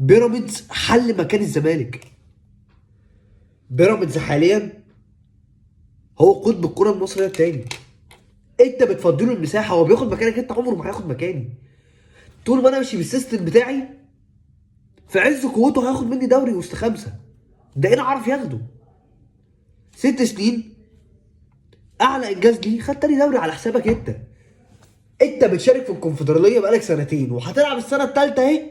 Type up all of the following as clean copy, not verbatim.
بيراميدز حل مكان الزمالك. بيراميدز حاليا هو قطب الكره المصريه التاني. انت بتفضله المساحه، هو بياخد مكانك انت، عمره ما هياخد مكاني. طول ما انا ماشي بالسيستم بتاعي في عز قوته هياخد مني دوري وسط خمسه. ده انا عارف ياخده. 6 سنين اعلى انجاز ليه خد تاني دوري على حسابك انت. انت بتشارك في الكونفدراليه بقالك سنتين وهتلعب السنه الثالثه اهي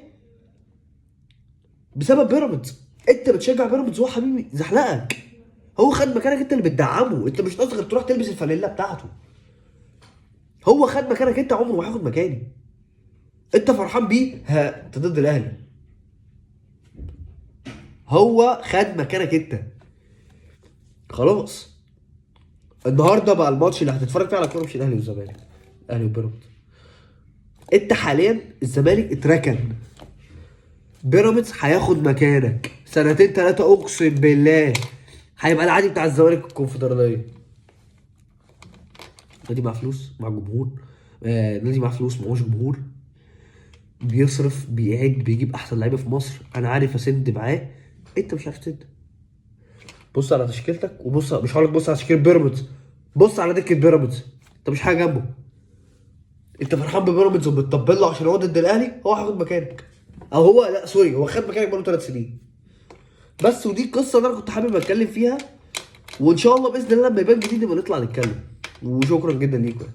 بسبب بيراميدز. انت بتشجع بيراميدز، هو حبيبي زحلقك. هو خد مكانك، انت اللي بتدعمه. انت مش ناقص غير تروح تلبس الفانيلا بتاعته. هو خد مكانك انت، عمره ما هياخد مكاني. انت فرحان بيه؟ ها انت ضد الاهلي. هو خد مكانك انت. خلاص. النهارده بقى الماتش اللي هتتفرج فيه على كوره مش الاهلي والزمالك، الاهلي وبيراميدز. انت حاليا الزمالك اتركن. بيراميدز هياخد مكانك سنتين ثلاثه، اقسم بالله هيبقى العادي بتاع الزمالك الكونفدراليه. نادي معاه فلوس، مع جمهور. نادي معاه فلوس، معهوش جمهور. بيصرف، بيعد، بيجيب احسن لعيبه في مصر. انا عارف اسد معاه. انت مش عارف تسد. بص على تشكيلتك وبص، مش هقول لك بص على تشكيل بيراميدز، بص على دكه بيراميدز. انت مش حاجه جنبه. انت فرحان ببيراميدز وبتطبل له عشان هو ضد الاهلي. هو هياخد مكانك، او هو لا سوري، هو خد مكانك بقاله 3 سنين بس. ودي القصه اللي انا كنت حابب اتكلم فيها. وان شاء الله باذن الله لما يبان جديد نبقى نطلع نتكلم. وشكرا جدا ليكم.